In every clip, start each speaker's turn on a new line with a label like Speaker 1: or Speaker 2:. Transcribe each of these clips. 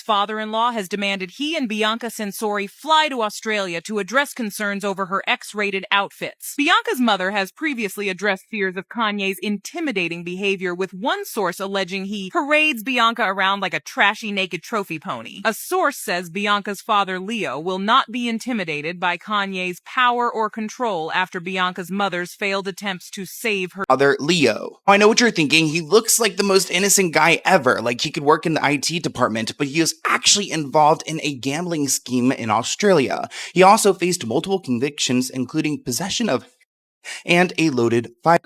Speaker 1: father-in-law has demanded he and Bianca Censori fly to Australia to address concerns over her X-rated outfits. Bianca's mother has previously addressed fears of Kanye's intimidating behavior, with one source alleging he parades Bianca around like a trashy naked trophy pony. A source says Bianca's father, Leo, will not be intimidated by Kanye's power or control after Bianca's mother's failed attempts to save her
Speaker 2: father, Leo. I know what you're thinking. He looks like the most innocent guy ever, like he could work in the IT department, but he was actually involved in a gambling scheme in Australia. He also faced multiple convictions, including possession of and a loaded firearm.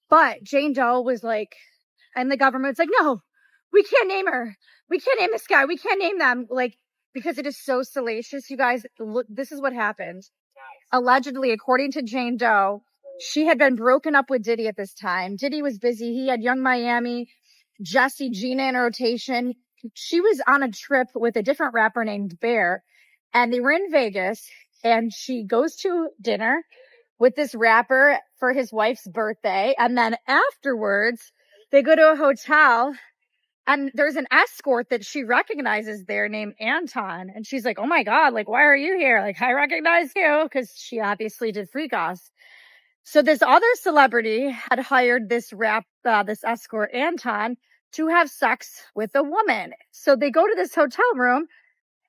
Speaker 3: But Jane Doe was like, and the government's like, no, we can't name her. We can't name this guy. We can't name them. Like, because it is so salacious. You guys, look, this is what happened. Allegedly, according to Jane Doe, she had been broken up with Diddy at this time. Diddy was busy. He had Young Miami, Jesse, Gina in rotation. She was on a trip with a different rapper named Bear, and they were in Vegas, and she goes to dinner with this rapper for his wife's birthday. And then afterwards, they go to a hotel, and there's an escort that she recognizes there named Anton. And she's like, oh my God, like, why are you here? Like, I recognize you, because she obviously did Freak Us. So this other celebrity had hired this this escort Anton to have sex with a woman. So they go to this hotel room,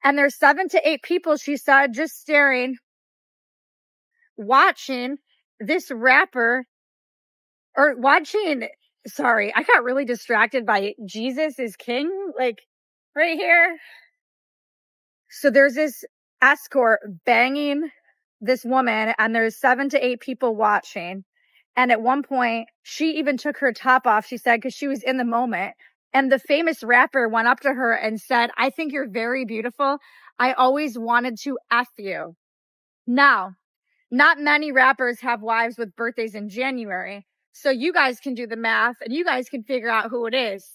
Speaker 3: and there's 7 to 8 people, she said, just staring, watching this rapper, or watching, sorry, I got really distracted by Jesus is King, like right here. So there's this escort banging this woman, and there's 7 to 8 people watching. And at one point, she even took her top off, she said, because she was in the moment. And the famous rapper went up to her and said, I think you're very beautiful. I always wanted to F you. Now, not many rappers have wives with birthdays in January. So you guys can do the math, and you guys can figure out who it is.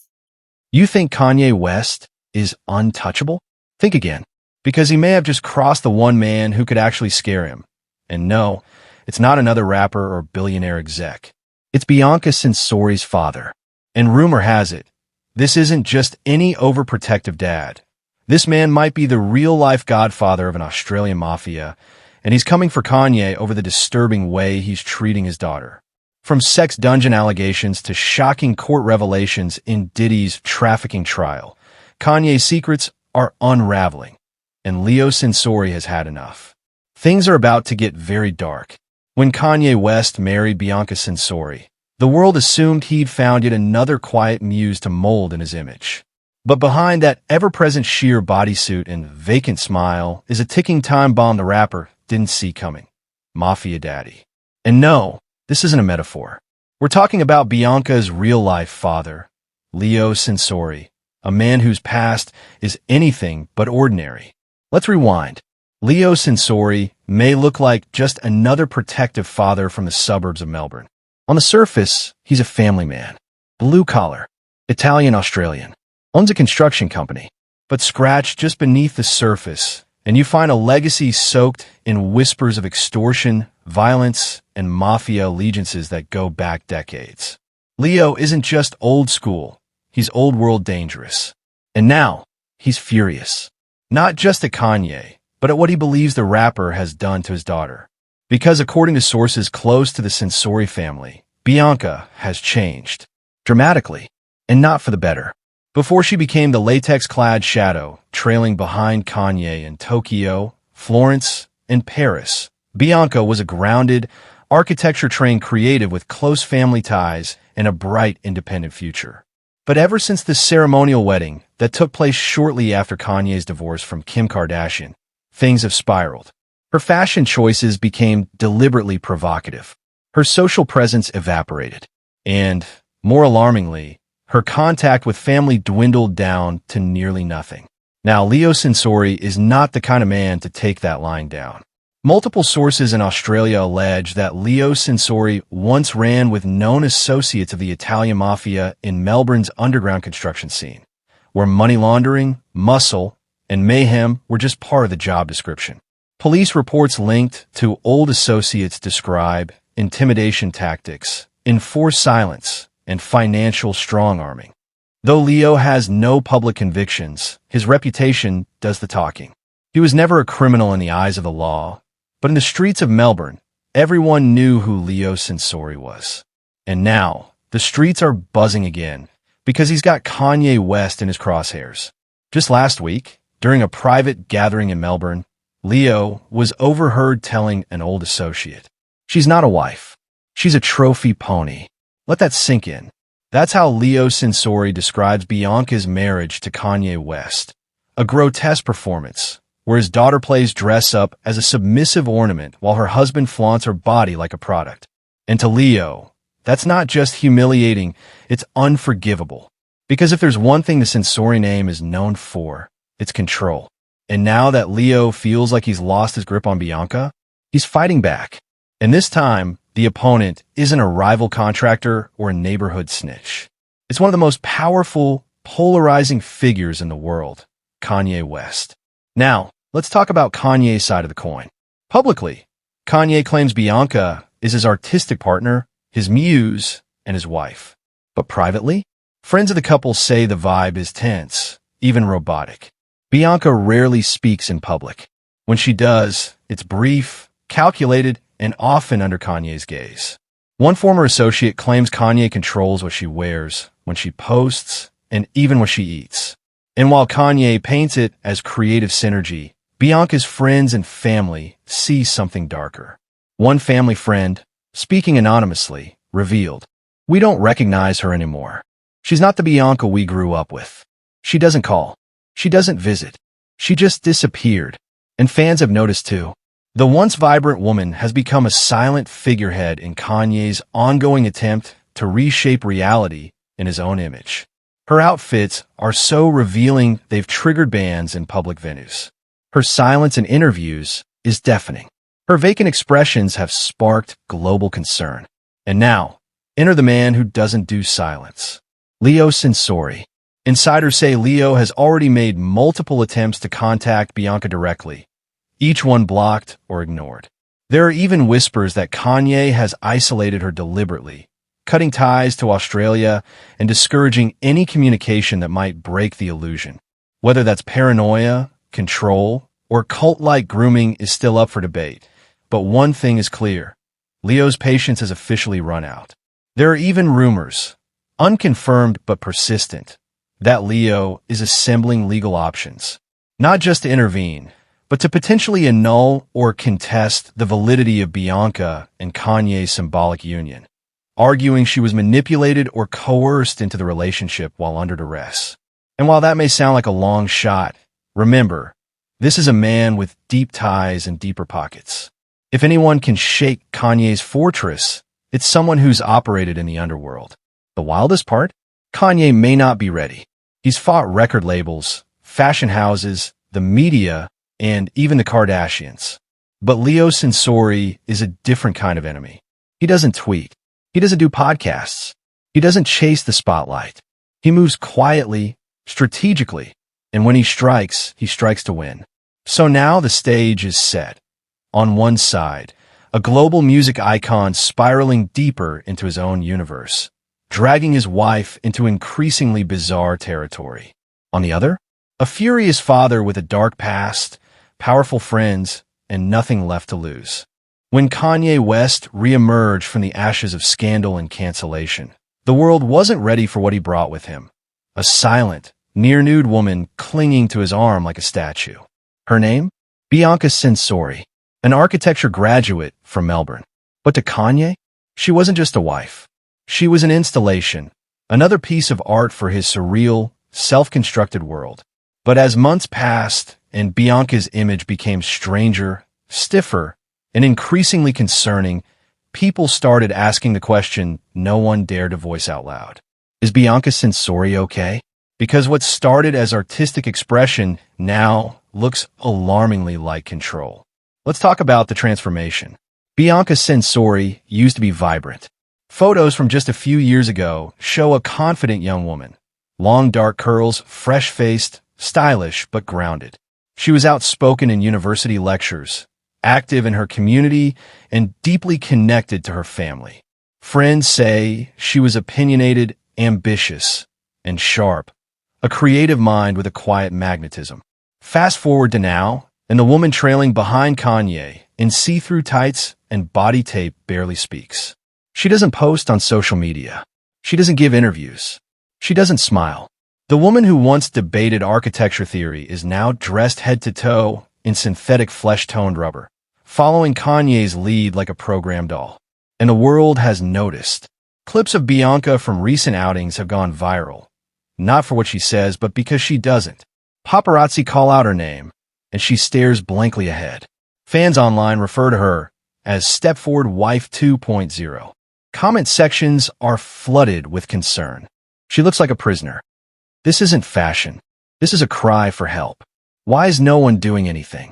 Speaker 4: You think Kanye West is untouchable? Think again, because he may have just crossed the one man who could actually scare him. And no, it's not another rapper or billionaire exec. It's Bianca Censori's father. And rumor has it, this isn't just any overprotective dad. This man might be the real-life godfather of an Australian mafia, and he's coming for Kanye over the disturbing way he's treating his daughter. From sex dungeon allegations to shocking court revelations in Diddy's trafficking trial, Kanye's secrets are unraveling, and Leo Censori has had enough. Things are about to get very dark. When Kanye West married Bianca Censori, the world assumed he'd found yet another quiet muse to mold in his image. But behind that ever-present sheer bodysuit and vacant smile is a ticking time bomb the rapper didn't see coming. Mafia Daddy. And no, this isn't a metaphor. We're talking about Bianca's real-life father, Leo Censori, a man whose past is anything but ordinary. Let's rewind. Leo Censori may look like just another protective father from the suburbs of Melbourne. On the surface, he's a family man, blue-collar, Italian-Australian, owns a construction company. But scratch just beneath the surface, and you find a legacy soaked in whispers of extortion, violence, and mafia allegiances that go back decades. Leo isn't just old school, he's old world dangerous. And now, he's furious. Not just at Kanye, but at what he believes the rapper has done to his daughter. Because according to sources close to the Censori family, Bianca has changed. Dramatically, and not for the better. Before she became the latex-clad shadow, trailing behind Kanye in Tokyo, Florence, and Paris, Bianca was a grounded, architecture-trained creative with close family ties and a bright, independent future. But ever since the ceremonial wedding that took place shortly after Kanye's divorce from Kim Kardashian, things have spiraled. Her fashion choices became deliberately provocative. Her social presence evaporated. And, more alarmingly, her contact with family dwindled down to nearly nothing. Now, Leo Censori is not the kind of man to take that line down. Multiple sources in Australia allege that Leo Censori once ran with known associates of the Italian mafia in Melbourne's underground construction scene, where money laundering, muscle, and mayhem were just part of the job description. Police reports linked to old associates describe intimidation tactics, enforced silence, and financial strong-arming. Though Leo has no public convictions, his reputation does the talking. He was never a criminal in the eyes of the law, but in the streets of Melbourne, everyone knew who Leo Censori was. And now, the streets are buzzing again, because he's got Kanye West in his crosshairs. Just last week, during a private gathering in Melbourne, Leo was overheard telling an old associate, "She's not a wife. She's a trophy pony." Let that sink in. That's how Leo Censori describes Bianca's marriage to Kanye West. A grotesque performance, where his daughter plays dress-up as a submissive ornament while her husband flaunts her body like a product. And to Leo, that's not just humiliating, it's unforgivable. Because if there's one thing the Censori name is known for, it's control. And now that Leo feels like he's lost his grip on Bianca, he's fighting back. And this time, the opponent isn't a rival contractor or a neighborhood snitch. It's one of the most powerful, polarizing figures in the world, Kanye West. Now, let's talk about Kanye's side of the coin. Publicly, Kanye claims Bianca is his artistic partner, his muse, and his wife. But privately, friends of the couple say the vibe is tense, even robotic. Bianca rarely speaks in public. When she does, it's brief, calculated, and often under Kanye's gaze. One former associate claims Kanye controls what she wears, when she posts, and even what she eats. And while Kanye paints it as creative synergy, Bianca's friends and family see something darker. One family friend, speaking anonymously, revealed, "We don't recognize her anymore. She's not the Bianca we grew up with. She doesn't call. She doesn't visit. She just disappeared." And fans have noticed too. The once vibrant woman has become a silent figurehead in Kanye's ongoing attempt to reshape reality in his own image. Her outfits are so revealing they've triggered bans in public venues. Her silence in interviews is deafening. Her vacant expressions have sparked global concern. And now, enter the man who doesn't do silence. Leo Censori. Insiders say Leo has already made multiple attempts to contact Bianca directly, each one blocked or ignored. There are even whispers that Kanye has isolated her deliberately, cutting ties to Australia and discouraging any communication that might break the illusion. Whether that's paranoia, control, or cult-like grooming is still up for debate. But one thing is clear. Leo's patience has officially run out. There are even rumors, unconfirmed but persistent, that Leo is assembling legal options, not just to intervene, but to potentially annul or contest the validity of Bianca and Kanye's symbolic union, arguing she was manipulated or coerced into the relationship while under duress. And while that may sound like a long shot, remember, this is a man with deep ties and deeper pockets. If anyone can shake Kanye's fortress, it's someone who's operated in the underworld. The wildest part? Kanye may not be ready. He's fought record labels, fashion houses, the media, and even the Kardashians. But Leo Censori is a different kind of enemy. He doesn't tweet. He doesn't do podcasts. He doesn't chase the spotlight. He moves quietly, strategically, and when he strikes to win. So now the stage is set. On one side, a global music icon spiraling deeper into his own universe, dragging his wife into increasingly bizarre territory. On the other, a furious father with a dark past, powerful friends, and nothing left to lose. When Kanye West reemerged from the ashes of scandal and cancellation, the world wasn't ready for what he brought with him. A silent, near-nude woman clinging to his arm like a statue. Her name? Bianca Censori, an architecture graduate from Melbourne. But to Kanye, she wasn't just a wife. She was an installation, another piece of art for his surreal, self-constructed world. But as months passed and Bianca's image became stranger, stiffer, and increasingly concerning, people started asking the question no one dared to voice out loud. Is Bianca Censori okay? Because what started as artistic expression now looks alarmingly like control. Let's talk about the transformation. Bianca Censori used to be vibrant. Photos from just a few years ago show a confident young woman. Long dark curls, fresh-faced, stylish but grounded. She was outspoken in university lectures, active in her community, and deeply connected to her family. Friends say she was opinionated, ambitious, and sharp, a creative mind with a quiet magnetism. Fast forward to now, and the woman trailing behind Kanye in see-through tights and body tape barely speaks. She doesn't post on social media. She doesn't give interviews. She doesn't smile. The woman who once debated architecture theory is now dressed head to toe in synthetic flesh-toned rubber, following Kanye's lead like a program doll. And the world has noticed. Clips of Bianca from recent outings have gone viral, not for what she says, but because she doesn't. Paparazzi call out her name, and she stares blankly ahead. Fans online refer to her as Step Forward Wife 2.0. Comment sections are flooded with concern. She looks like a prisoner. This isn't fashion. This is a cry for help. Why is no one doing anything?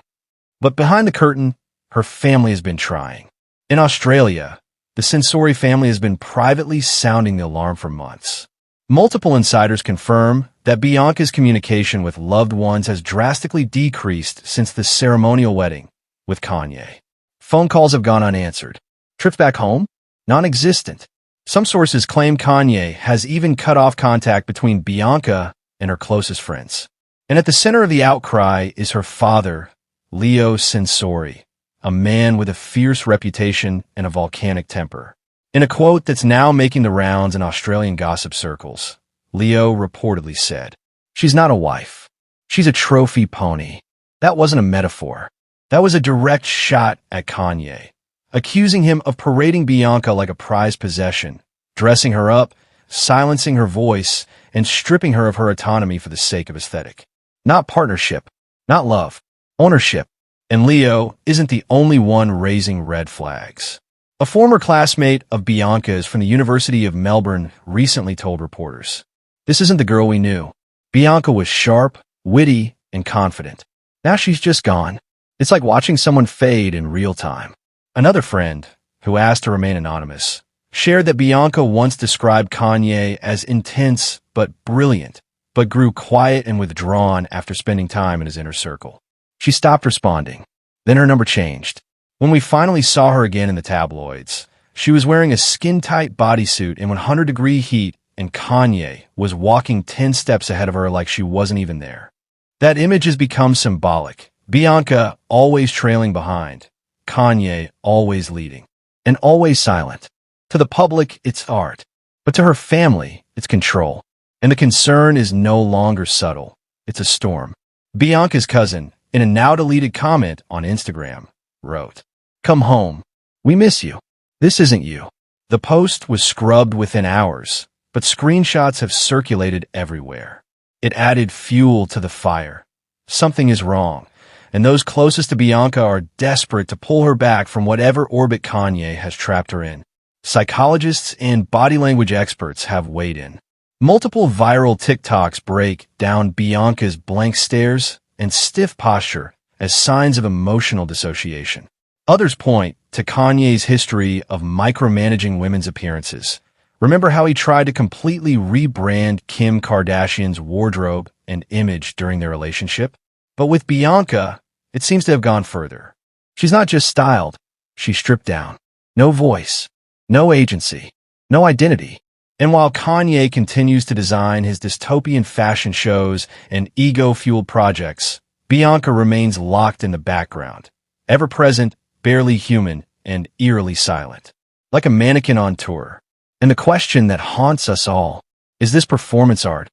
Speaker 4: But behind the curtain, her family has been trying. In Australia, the Censori family has been privately sounding the alarm for months. Multiple insiders confirm that Bianca's communication with loved ones has drastically decreased since the ceremonial wedding with Kanye. Phone calls have gone unanswered. Trips back home? Non-existent. Some sources claim Kanye has even cut off contact between Bianca and her closest friends. And at the center of the outcry is her father, Leo Censori, a man with a fierce reputation and a volcanic temper. In a quote that's now making the rounds in Australian gossip circles, Leo reportedly said, "She's not a wife. She's a trophy pony." That wasn't a metaphor. That was a direct shot at Kanye, accusing him of parading Bianca like a prized possession, dressing her up, silencing her voice, and stripping her of her autonomy for the sake of aesthetic. Not partnership, not love, ownership. And Leo isn't the only one raising red flags. A former classmate of Bianca's from the University of Melbourne recently told reporters, "This isn't the girl we knew. Bianca was sharp, witty, and confident. Now she's just gone. It's like watching someone fade in real time." Another friend, who asked to remain anonymous, shared that Bianca once described Kanye as intense but brilliant, but grew quiet and withdrawn after spending time in his inner circle. She stopped responding. Then her number changed. When we finally saw her again in the tabloids, she was wearing a skin-tight bodysuit in 100-degree heat, and Kanye was walking 10 steps ahead of her like she wasn't even there. That image has become symbolic. Bianca always trailing behind, Kanye always leading, and always silent. To the public, it's art. But to her family, it's control. And the concern is no longer subtle. It's a storm. Bianca's cousin, in a now-deleted comment on Instagram, wrote, "Come home. We miss you. This isn't you." The post was scrubbed within hours, but screenshots have circulated everywhere. It added fuel to the fire. Something is wrong, and those closest to Bianca are desperate to pull her back from whatever orbit Kanye has trapped her in. Psychologists and body language experts have weighed in. Multiple viral TikToks break down Bianca's blank stares and stiff posture as signs of emotional dissociation. Others point to Kanye's history of micromanaging women's appearances. Remember how he tried to completely rebrand Kim Kardashian's wardrobe and image during their relationship? But with Bianca, it seems to have gone further. She's not just styled, she's stripped down. No voice, no agency, no identity. And while Kanye continues to design his dystopian fashion shows and ego-fueled projects, Bianca remains locked in the background, ever-present, barely human, and eerily silent, like a mannequin on tour. And the question that haunts us all, is this performance art,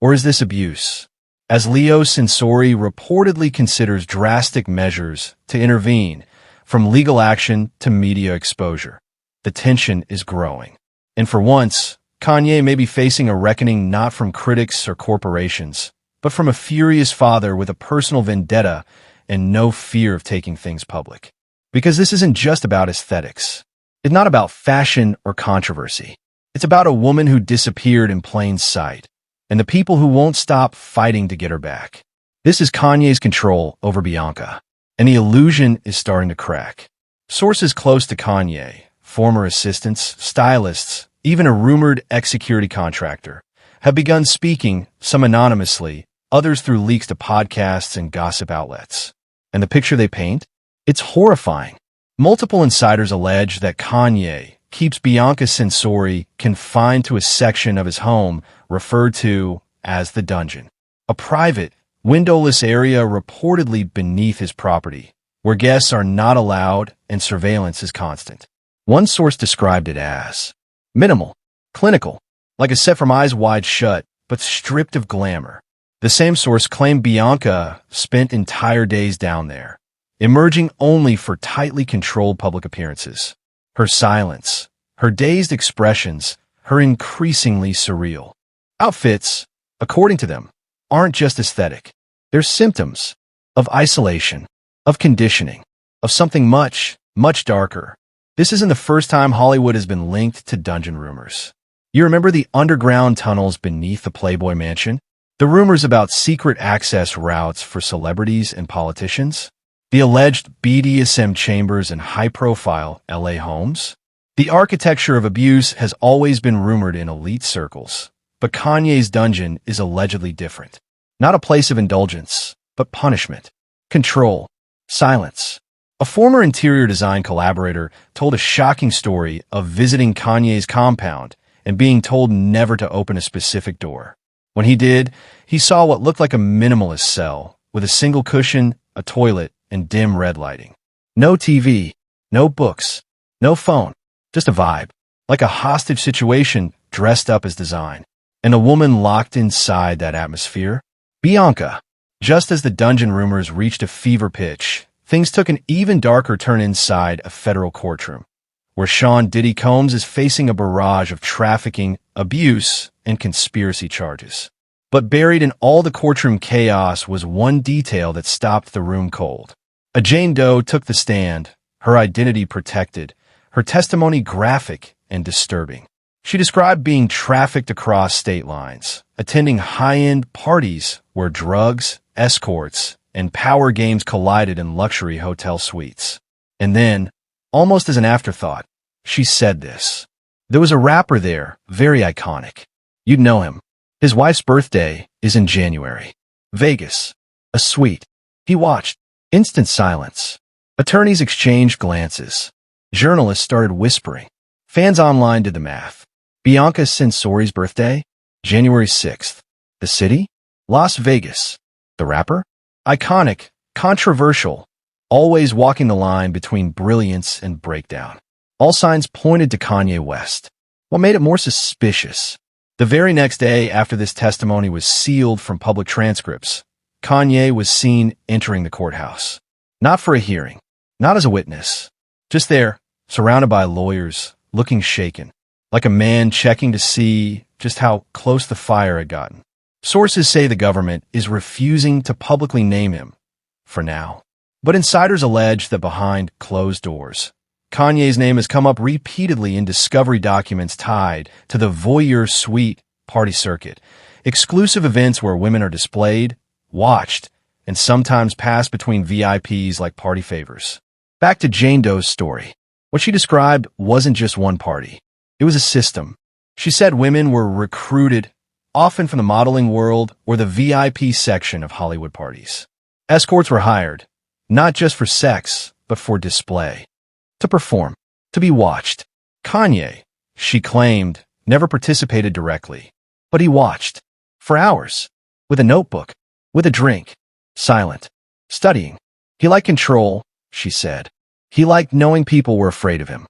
Speaker 4: or is this abuse? As Leo Censori reportedly considers drastic measures to intervene, from legal action to media exposure, the tension is growing. And for once, Kanye may be facing a reckoning not from critics or corporations, but from a furious father with a personal vendetta and no fear of taking things public. Because this isn't just about aesthetics. It's not about fashion or controversy. It's about a woman who disappeared in plain sight, and the people who won't stop fighting to get her back. This is Kanye's control over Bianca, and the illusion is starting to crack. Sources close to Kanye, former assistants, stylists, even a rumored ex-security contractor, have begun speaking, some anonymously, others through leaks to podcasts and gossip outlets. And the picture they paint? It's horrifying. Multiple insiders allege that Kanye keeps Bianca Censori confined to a section of his home referred to as the dungeon, a private, windowless area reportedly beneath his property, where guests are not allowed and surveillance is constant. One source described it as minimal, clinical, like a set from Eyes Wide Shut, but stripped of glamour. The same source claimed Bianca spent entire days down there, emerging only for tightly controlled public appearances. Her silence, her dazed expressions, her increasingly surreal outfits, according to them, aren't just aesthetic. They're symptoms of isolation, of conditioning, of something much, much darker. This isn't the first time Hollywood has been linked to dungeon rumors. You remember the underground tunnels beneath the Playboy Mansion? The rumors about secret access routes for celebrities and politicians? The alleged BDSM chambers in high-profile LA homes? The architecture of abuse has always been rumored in elite circles, but Kanye's dungeon is allegedly different. Not a place of indulgence, but punishment, control, silence. A former interior design collaborator told a shocking story of visiting Kanye's compound and being told never to open a specific door. When he did, he saw what looked like a minimalist cell with a single cushion, a toilet, and dim red lighting. No TV, no books, no phone, just a vibe, like a hostage situation dressed up as design. And a woman locked inside that atmosphere? Bianca. Just as the dungeon rumors reached a fever pitch, things took an even darker turn inside a federal courtroom, where Sean Diddy Combs is facing a barrage of trafficking, abuse, and conspiracy charges. But buried in all the courtroom chaos was one detail that stopped the room cold. A Jane Doe took the stand, her identity protected, her testimony graphic and disturbing. She described being trafficked across state lines, attending high-end parties where drugs, escorts, and power games collided in luxury hotel suites. And then, almost as an afterthought, she said this. There was a rapper there, very iconic. You'd know him. His wife's birthday is in January. Vegas. A suite. He watched. Instant silence. Attorneys exchanged glances. Journalists started whispering. Fans online did the math. Bianca Censori's birthday? January 6th. The city? Las Vegas. The rapper? Iconic, controversial, always walking the line between brilliance and breakdown. All signs pointed to Kanye West. What made it more suspicious? The very next day after this testimony was sealed from public transcripts, Kanye was seen entering the courthouse. Not for a hearing, not as a witness, just there, surrounded by lawyers, looking shaken, like a man checking to see just how close the fire had gotten. Sources say the government is refusing to publicly name him, for now. But insiders allege that behind closed doors, Kanye's name has come up repeatedly in discovery documents tied to the voyeur suite party circuit, exclusive events where women are displayed, watched, and sometimes passed between VIPs like party favors. Back to Jane Doe's story. What she described wasn't just one party. It was a system. She said women were recruited, often from the modeling world or the VIP section of Hollywood parties. Escorts were hired, not just for sex, but for display. To perform, to be watched. Kanye, she claimed, never participated directly, but he watched. For hours. With a notebook. With a drink. Silent. Studying. He liked control, she said. He liked knowing people were afraid of him.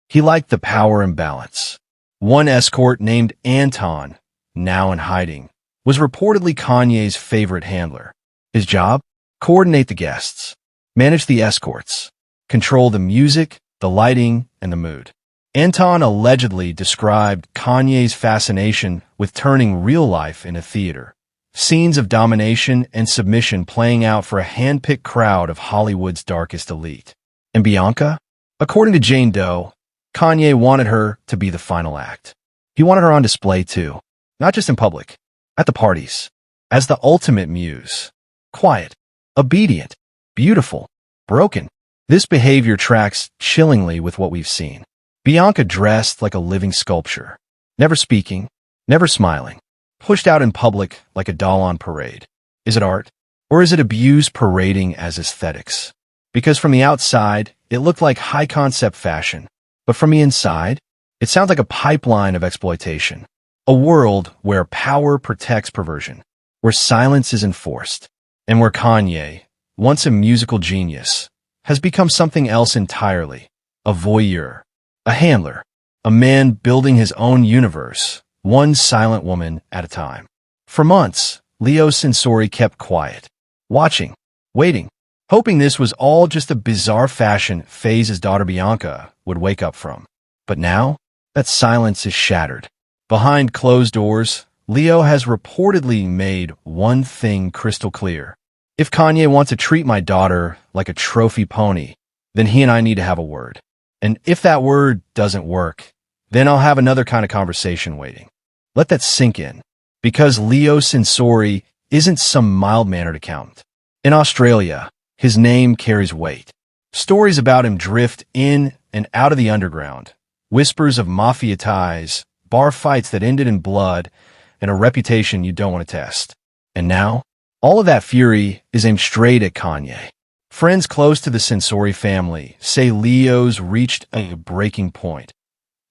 Speaker 4: He liked the power imbalance. One escort named Anton, now in hiding, was reportedly Kanye's favorite handler. His job? Coordinate the guests, manage the escorts, control the music, the lighting, and the mood. Anton allegedly described Kanye's fascination with turning real life into theater, scenes of domination and submission playing out for a hand-picked crowd of Hollywood's darkest elite. And Bianca? According to Jane Doe, Kanye wanted her to be the final act. He wanted her on display too. Not just in public, at the parties, as the ultimate muse. Quiet, obedient, beautiful, broken. This behavior tracks chillingly with what we've seen. Bianca dressed like a living sculpture, never speaking, never smiling, pushed out in public like a doll on parade. Is it art? Or is it abuse parading as aesthetics? Because from the outside, it looked like high-concept fashion. But from the inside, it sounds like a pipeline of exploitation. A world where power protects perversion, where silence is enforced, and where Kanye, once a musical genius, has become something else entirely. A voyeur, a handler, a man building his own universe, one silent woman at a time. For months, Leo Censori kept quiet, watching, waiting, hoping this was all just a bizarre fashion phase his daughter Bianca would wake up from. But now, that silence is shattered. Behind closed doors, Leo has reportedly made one thing crystal clear. If Kanye wants to treat my daughter like a trophy pony, then he and I need to have a word. And if that word doesn't work, then I'll have another kind of conversation waiting. Let that sink in. Because Leo Censori isn't some mild-mannered accountant. In Australia, his name carries weight. Stories about him drift in and out of the underground. Whispers of mafia ties, bar fights that ended in blood, and a reputation you don't want to test. And now, all of that fury is aimed straight at Kanye. Friends close to the Censori family say Leo's reached a breaking point.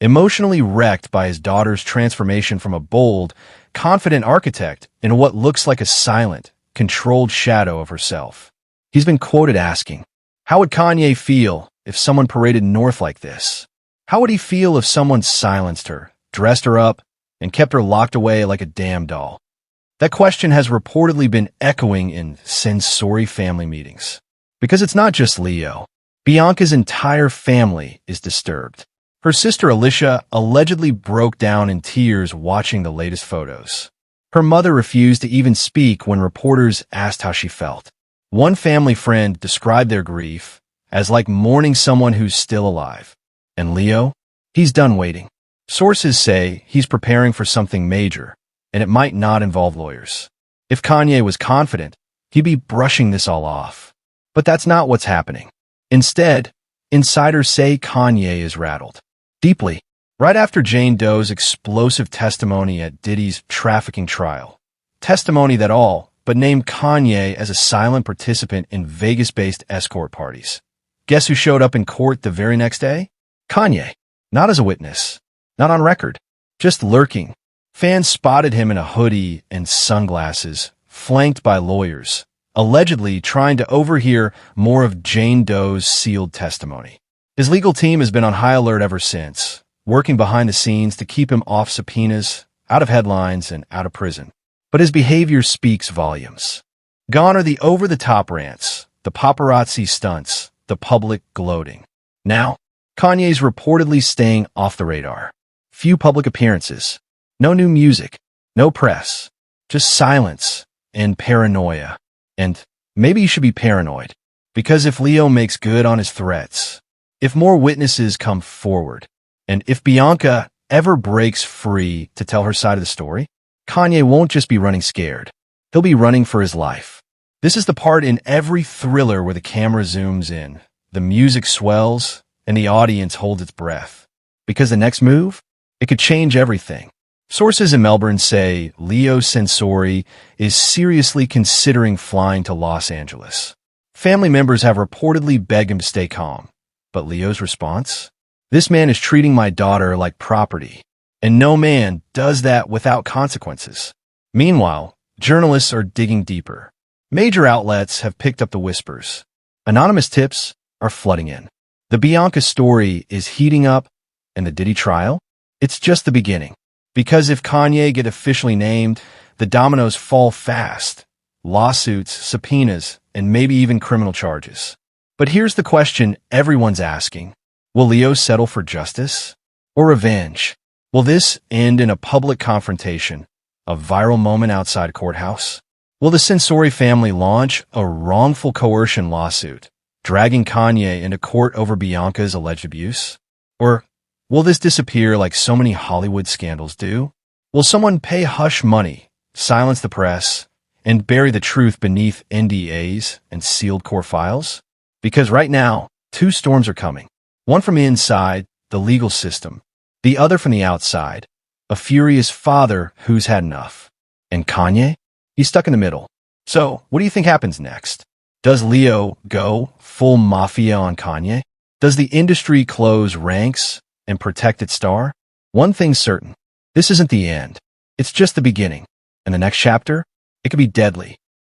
Speaker 4: Emotionally wrecked by his daughter's transformation from a bold, confident architect into what looks like a silent, controlled shadow of herself. He's been quoted asking, "How would Kanye feel if someone paraded north like this? How would he feel if someone silenced her, dressed her up, and kept her locked away like a damn doll?" That question has reportedly been echoing in Censori family meetings. Because it's not just Leo. Bianca's entire family is disturbed. Her sister Alicia allegedly broke down in tears watching the latest photos. Her mother refused to even speak when reporters asked how she felt. One family friend described their grief as like mourning someone who's still alive. And Leo? He's done waiting. Sources say he's preparing for something major, and it might not involve lawyers. If Kanye was confident, he'd be brushing this all off. But that's not what's happening. Instead, insiders say Kanye is rattled. Deeply. Right after Jane Doe's explosive testimony at Diddy's trafficking trial. Testimony that all but named Kanye as a silent participant in Vegas-based escort parties. Guess who showed up in court the very next day? Kanye. Not as a witness. Not on record. Just lurking. Fans spotted him in a hoodie and sunglasses, flanked by lawyers, allegedly trying to overhear more of Jane Doe's sealed testimony. His legal team has been on high alert ever since, working behind the scenes to keep him off subpoenas, out of headlines, and out of prison. But his behavior speaks volumes. Gone are the over-the-top rants, the paparazzi stunts, the public gloating. Now, Kanye's reportedly staying off the radar. Few public appearances. No new music. No press. Just silence and paranoia. And maybe you should be paranoid. Because if Leo makes good on his threats, if more witnesses come forward, and if Bianca ever breaks free to tell her side of the story, Kanye won't just be running scared. He'll be running for his life. This is the part in every thriller where the camera zooms in, the music swells, and the audience holds its breath. Because the next move, it could change everything. Sources in Melbourne say Leo Censori is seriously considering flying to Los Angeles. Family members have reportedly begged him to stay calm. But Leo's response? This man is treating my daughter like property, and no man does that without consequences. Meanwhile, journalists are digging deeper. Major outlets have picked up the whispers. Anonymous tips are flooding in. The Bianca story is heating up, and the Diddy trial? It's just the beginning. Because if Kanye gets officially named, the dominoes fall fast. Lawsuits, subpoenas, and maybe even criminal charges. But here's the question everyone's asking. Will Leo settle for justice or revenge? Will this end in a public confrontation, a viral moment outside a courthouse? Will the Censori family launch a wrongful coercion lawsuit, dragging Kanye into court over Bianca's alleged abuse? Or will this disappear like so many Hollywood scandals do? Will someone pay hush money, silence the press, and bury the truth beneath NDAs and sealed court files? Because right now, two storms are coming. One from inside, the legal system. The other from the outside, a furious father who's had enough. And Kanye? He's stuck in the middle. So, what do you think happens next? Does Leo go full mafia on Kanye? Does the industry close ranks and protect its star? One thing's certain, this isn't the end. It's just the beginning. And the next chapter, it could be deadly.